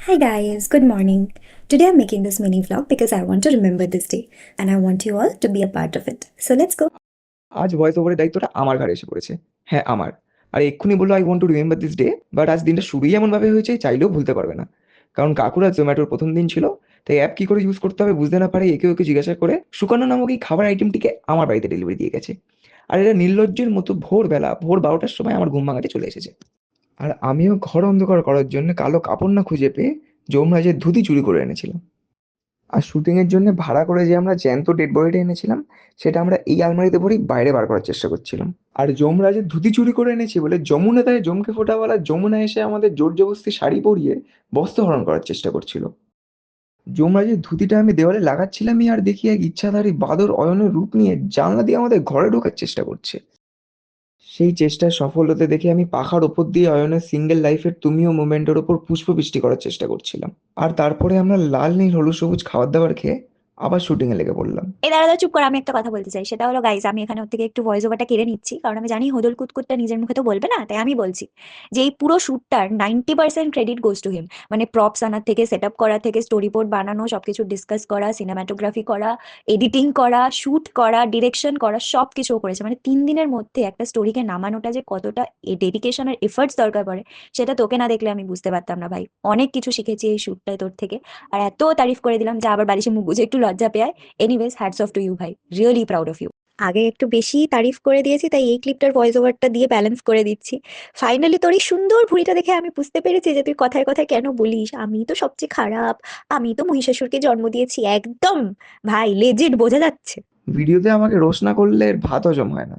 Hi guys, good morning. Today I'm making this mini vlog because I want to remember this day and I want you all to be a part of it. So let's go. আজ voice ওভারের দায়িত্বটা আমার ঘাড়ে এসে পড়েছে। হ্যাঁ, আমার। আর এক্ষুনি বললো I want to remember this day, but আজ দিনটা শুরুই এমনভাবে হয়েছে চাইলেও ভুলতে পারবে না। কারণ কাকুরা জোম্যাটোর প্রথম দিন ছিল, তাই অ্যাপ কী করে ইউজ করতে হবে বুঝতে না পারে একে ওকে জিজ্ঞাসা করে সুকন্যা নামক এই খাবার আইটেমটিকে আমার বাড়িতে ডেলিভারি দিয়ে গেছে। আর এরা নির্লজ্জের মতো ভোরবেলা ভোর ১২টার সময় আমার ঘুম ভাঙাতে চলে এসেছে। আর আমিও ঘর অন্ধকার করার জন্য কালো কাপড় না খুঁজে পেয়ে যমরাজের ধুতি চুরি করে এনেছিলাম। আর শুটিংয়ের জন্য ভাড়া করে যে আমরা জ্যান্ত ডেড বডিটা এনেছিলাম, সেটা আমরা এই আলমারিতে ভরেই বাইরে বার করার চেষ্টা করছিলাম। আর যমরাজের ধুতি চুরি করে এনেছি বলে যমুনা তাই জমকে ফোঁটাওয়ালা যমুনা এসে আমাদের জোর জবরদস্তি শাড়ি পরিয়ে বস্ত্রহরণ করার চেষ্টা করছিল। যমরাজের ধুতিটা আমি দেওয়ালে লাগাচ্ছিলামই আর দেখি এক ইচ্ছাধারী বাদর অয়নের রূপ নিয়ে জানলা দিয়ে আমাদের ঘরে ঢোকার চেষ্টা করছে। সেই চেষ্টায় সফল হতে দেখে আমি পাখার ওপর দিয়ে অয়নের সিঙ্গেল লাইফের তুমিও মুভমেন্টের ওপর পুষ্পবৃষ্টি করার চেষ্টা করছিলাম। আর তারপরে আমরা লাল নীল হলুদ সবুজ খাবার দাবার খেয়ে আবার শুটিংয়ে লেগে পড়লাম। এই দাঁড়া দাঁড়া, চুপ করে, আমি একটা কথা বলতে চাই। সেটা হলো গাইজ, আমি এখানে ওর থেকে একটু ভয়েস ওভারটা কেড়ে নিচ্ছি, কারণ আমি জানি হদল কুতকুতটা নিজের মুখে তো বলবে না, তাই আমি বলছি যে এই পুরো শ্যুটটার 90% ক্রেডিট গোজ টু হিম। মানে প্রপস আনার থেকে, সেট আপ করা থেকে, স্টোরি বোর্ড বানানো, সবকিছু ডিসকাস করা, সিনেমাটোগ্রাফি করা, এডিটিং করা, শুট করা, ডিরেকশন করা, সব কিছু ও করেছে। মানে 3 দিনের মধ্যে একটা স্টোরিকে নামানোটা যে কতটা ডেডিকেশন আর এফার্টস দরকার পড়ে, সেটা তোকে না দেখলে আমি বুঝতে পারতাম না ভাই। অনেক কিছু শিখেছি এই শ্যুটটায় তোর থেকে। আর এত তারিফ করে দিলাম যে আবার বালিশে মুখ গুজে একটু লজ্জা পেয়ে। Anyways, hats off to you ভাই, রিয়েলি প্রাউড অফ ইউ। আগে একটু বেশি তারিফ করে দিয়েছি, তাই এই ক্লিপটার ভয়েস ওভারটা দিয়ে ব্যালেন্স করে দিচ্ছি। ফাইনালি তোর এই সুন্দর ভুঁড়িটা দেখে আমি বুঝতে পেরেছি যে তুই কথায় কথায় কেন বলিস আমি তো সবচেয়ে খারাপ, আমি তো মহিষাসুরকে জন্ম দিয়েছি। একদম ভাই, লেজিট বোঝা যাচ্ছে। ভিডিওতে আমাকে রোস্ট না করলে এর ভাত হজম হয় না।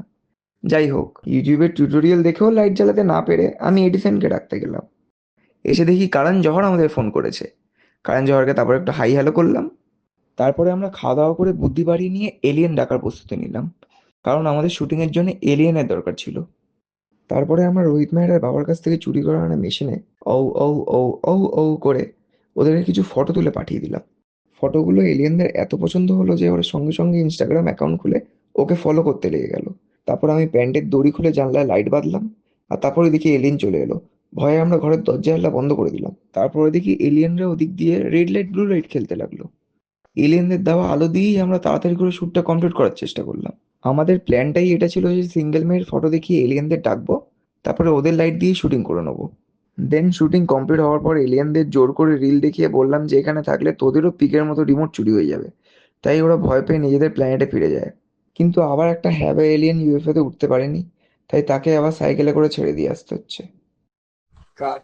যাই হোক, ইউটিউবের টিউটোরিয়াল দেখেও লাইট জ্বালাতে না পেরে আমি এডিসনকে ডাকতে গেলাম। এসে দেখি কারণ জহর আমাদের ফোন করেছে। কারণ জহরকে তারপর একটু হাই হ্যালো করলাম। তারপরে আমরা খাওয়া দাওয়া করে বুদ্ধি বাড়িয়ে নিয়ে এলিয়েন ডাকার প্রস্তুতি নিলাম, কারণ আমাদের শুটিংয়ের জন্য এলিয়েনের দরকার ছিল। তারপরে আমরা রোহিত মেহরার বাবার কাছ থেকে চুরি করা আনা মেশিনে ঔ ঔ ঔ ঔ ঔ করে ওদেরকে কিছু ফটো তুলে পাঠিয়ে দিলাম। ফটোগুলো এলিয়েনদের এত পছন্দ হলো যে ওরা সঙ্গে সঙ্গে ইনস্টাগ্রাম অ্যাকাউন্ট খুলে ওকে ফলো করতে লেগে গেল। তারপর আমি প্যান্টের দড়ি খুলে জানলায় লাইট বাঁধলাম। আর তারপরে দেখি এলিয়েন চলে এলো। ভয়ে আমরা ঘরের দরজা জানলা বন্ধ করে দিলাম। তারপরে দেখি এলিয়েনরা ওদিক দিয়ে রেড লাইট ব্লু লাইট খেলতে লাগলো। এলিয়েনদের দেওয়া আলো দিয়েই আমরা তাড়াতাড়ি করে শ্যুটটা কমপ্লিট করার চেষ্টা করলাম। আমাদের প্ল্যানটাই এটা ছিল যে সিঙ্গেল মেয়ের ফটো দেখিয়ে এলিয়েনদের ডাকবো, তারপরে ওদের লাইট দিয়েই শুটিং করে নেবো। দেন শুটিং কমপ্লিট হওয়ার পর এলিয়েনদের জোর করে রিল দেখিয়ে বললাম যে এখানে থাকলে তোদেরও পিকের মতো রিমোট চুরি হয়ে যাবে। তাই ওরা ভয় পেয়ে নিজেদের প্ল্যানেটে ফিরে যায়। কিন্তু আবার একটা হ্যাভা এলিয়েন ইউএফওতে উঠতে পারেনি, তাই তাকে আবার সাইকেলে করে ছেড়ে দিয়ে আসতে হচ্ছে। কাট।